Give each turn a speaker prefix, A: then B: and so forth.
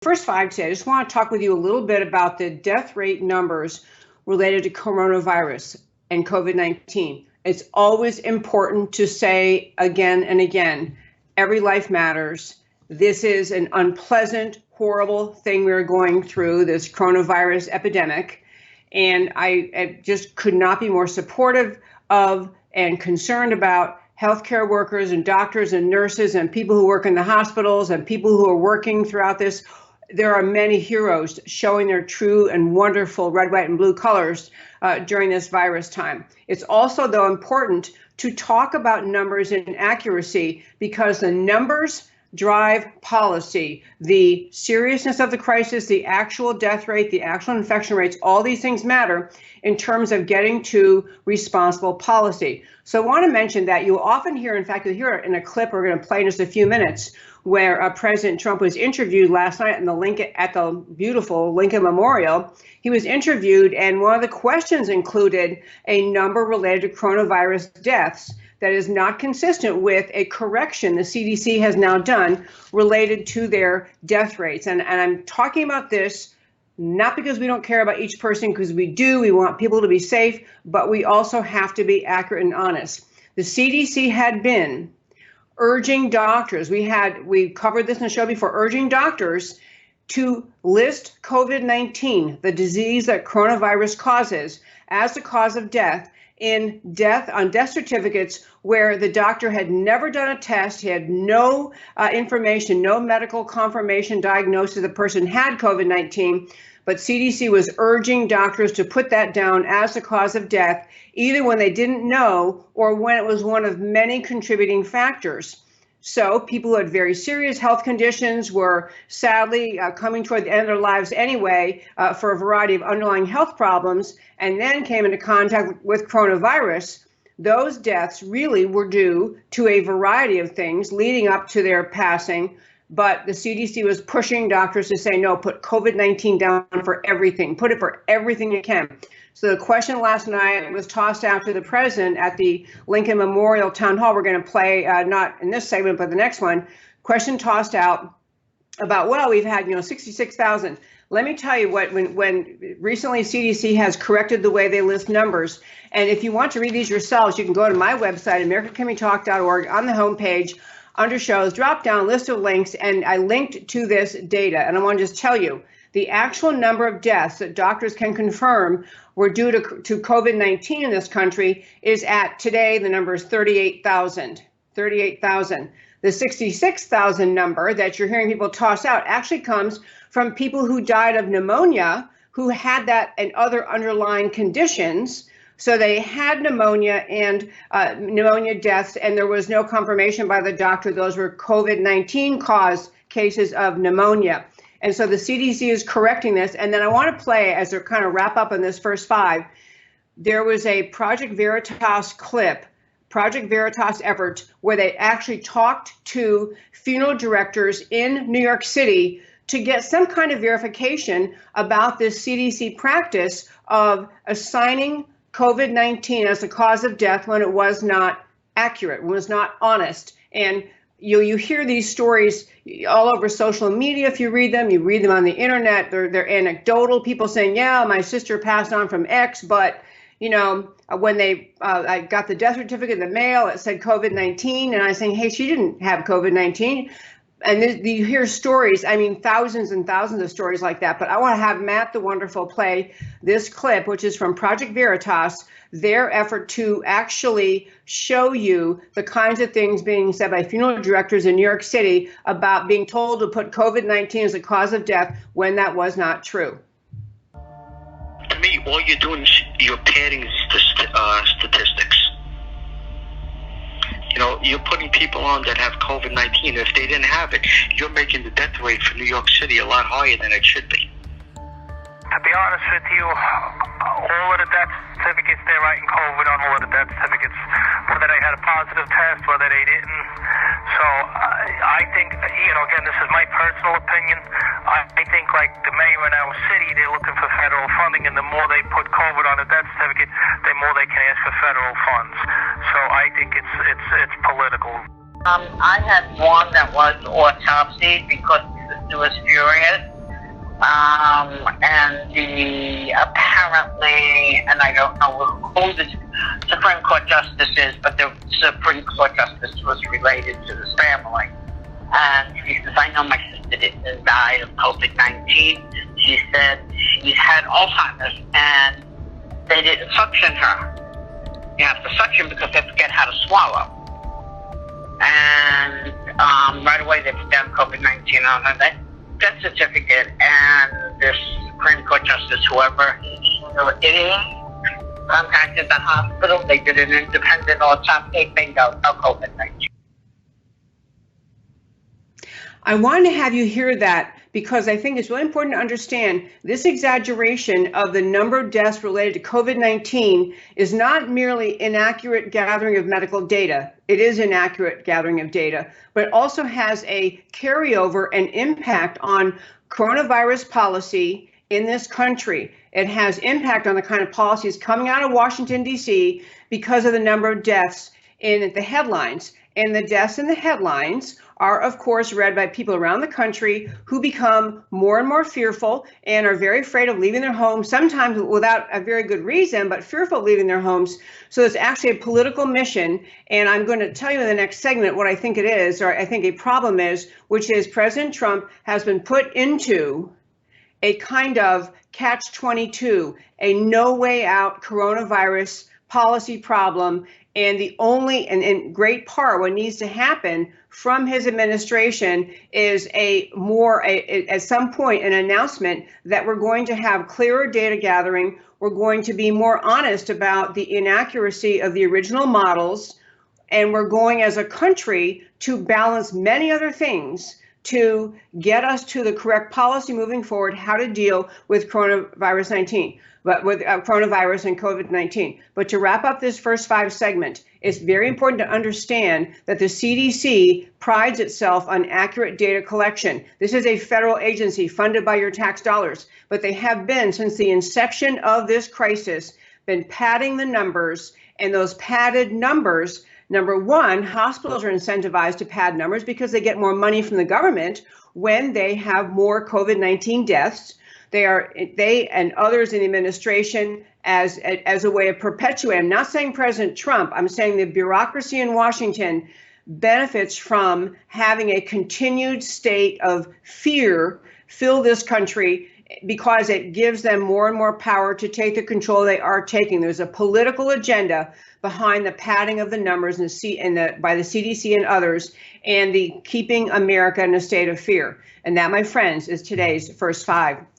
A: First five today, I just want to talk with you a little bit about the death rate numbers related to coronavirus and COVID-19. It's always important to say again and again, every life matters. This is an unpleasant, horrible thing we're going through, this coronavirus epidemic. And I just could not be more supportive of and concerned about healthcare workers and doctors and nurses and people who work in the hospitals and people who are working throughout this. There are many heroes showing their true and wonderful red, white, and blue colors during this virus time. It's also, though, important to talk about numbers and accuracy because the numbers drive policy. The seriousness of the crisis, the actual death rate, the actual infection rates, all these things matter in terms of getting to responsible policy. So I want to mention that you'll often hear, in fact, you'll hear it in a clip we're going to play in just a few minutes, where President Trump was interviewed last night at the beautiful Lincoln Memorial. He was interviewed, and one of the questions included a number related to coronavirus deaths that is not consistent with a correction the CDC has now done related to their death rates. And I'm talking about this not because we don't care about each person, because we do. We want people to be safe, but we also have to be accurate and honest. The CDC had been urging doctors, we covered this in the show before, urging doctors to list COVID-19, the disease that coronavirus causes, as the cause of death on death certificates where the doctor had never done a test, he had no information, no medical confirmation diagnosis the person had COVID-19, but CDC was urging doctors to put that down as the cause of death, either when they didn't know or when it was one of many contributing factors. So people who had very serious health conditions were sadly coming toward the end of their lives anyway for a variety of underlying health problems, and then came into contact with coronavirus. Those deaths really were due to a variety of things leading up to their passing. But the CDC was pushing doctors to say, no, put COVID-19 down for everything, put it for everything you can. So the question last night was tossed out to the president at the Lincoln Memorial Town Hall. We're going to play, not in this segment, but the next one. Question tossed out about, well, we've had, 66,000. Let me tell you what, when recently CDC has corrected the way they list numbers. And if you want to read these yourselves, you can go to my website, americancanwetalk.org, on the homepage, under shows, drop down list of links, and I linked to this data. And I want to just tell you, the actual number of deaths that doctors can confirm were due to COVID-19 in this country is at today, the number is 38,000. 38,000. The 66,000 number that you're hearing people toss out actually comes from people who died of pneumonia, who had that and other underlying conditions. So they had pneumonia and pneumonia deaths, and there was no confirmation by the doctor those were COVID-19 caused cases of pneumonia. And so the CDC is correcting this. And then I want to play, as they're kind of wrap up in this first five, there was a Project Veritas clip, Project Veritas effort, where they actually talked to funeral directors in New York City to get some kind of verification about this CDC practice of assigning COVID-19 as the cause of death when it was not accurate, when it was not honest. And you hear these stories all over social media. If you read them on the internet, they're anecdotal, people saying, yeah, my sister passed on from X, but when I got the death certificate in the mail, it said COVID-19, and I was saying, hey, she didn't have COVID-19. And you hear stories, thousands and thousands of stories like that. But I want to have Matt the Wonderful play this clip, which is from Project Veritas, their effort to actually show you the kinds of things being said by funeral directors in New York City about being told to put COVID-19 as the cause of death when that was not true.
B: To me, all you're doing is you're padding statistics. You're putting people on that have COVID-19. If they didn't have it, you're making the death rate for New York City a lot higher than it should be.
C: To be honest with you, all of the death certificates they're writing COVID on, all of the death certificates, whether they had a positive test, whether they didn't. So I think, again, this is my personal opinion. I think like the mayor in our city, they're looking for federal funding, and the more they put COVID on a death certificate, the more they can ask for federal funds. So I think it's political.
D: I had one that was autopsied because it was furious. And apparently, and I don't know who the Supreme Court Justice is, but the Supreme Court Justice was related to this family. And she says, I know my sister died of COVID-19. She said she's had Alzheimer's and they didn't suction her. You have to suction because they forget how to swallow. And right away they put down COVID-19 on her death certificate, and this Supreme Court Justice, whoever it is, contacted the hospital. They did an independent autopsy, bingo, no COVID-19.
A: I wanted to have you hear that because I think it's really important to understand this exaggeration of the number of deaths related to COVID-19 is not merely inaccurate gathering of medical data. It is inaccurate gathering of data, but it also has a carryover and impact on coronavirus policy in this country. It has impact on the kind of policies coming out of Washington, D.C. because of the number of deaths in the headlines. And the deaths in the headlines are, of course, read by people around the country who become more and more fearful and are very afraid of leaving their homes, sometimes without a very good reason, but fearful of leaving their homes. So it's actually a political mission. And I'm going to tell you in the next segment what I think it is, or I think a problem is, which is President Trump has been put into a kind of catch-22, a no way out coronavirus policy problem. And the only, and in great part, what needs to happen from his administration is at some point, an announcement that we're going to have clearer data gathering. We're going to be more honest about the inaccuracy of the original models. And we're going as a country to balance many other things to get us to the correct policy moving forward, how to deal with coronavirus and COVID-19. But to wrap up this first 5 segment, it's very important to understand that the CDC prides itself on accurate data collection. This is a federal agency funded by your tax dollars, but they have been, since the inception of this crisis, been padding the numbers, and those padded numbers, number one, hospitals are incentivized to pad numbers because they get more money from the government when they have more COVID-19 deaths. They and others in the administration as a way of perpetuating. I'm not saying President Trump, I'm saying the bureaucracy in Washington benefits from having a continued state of fear fill this country because it gives them more and more power to take the control they are taking. There's a political agenda behind the padding of the numbers by the CDC and others, and the keeping America in a state of fear. And that, my friends, is today's first 5.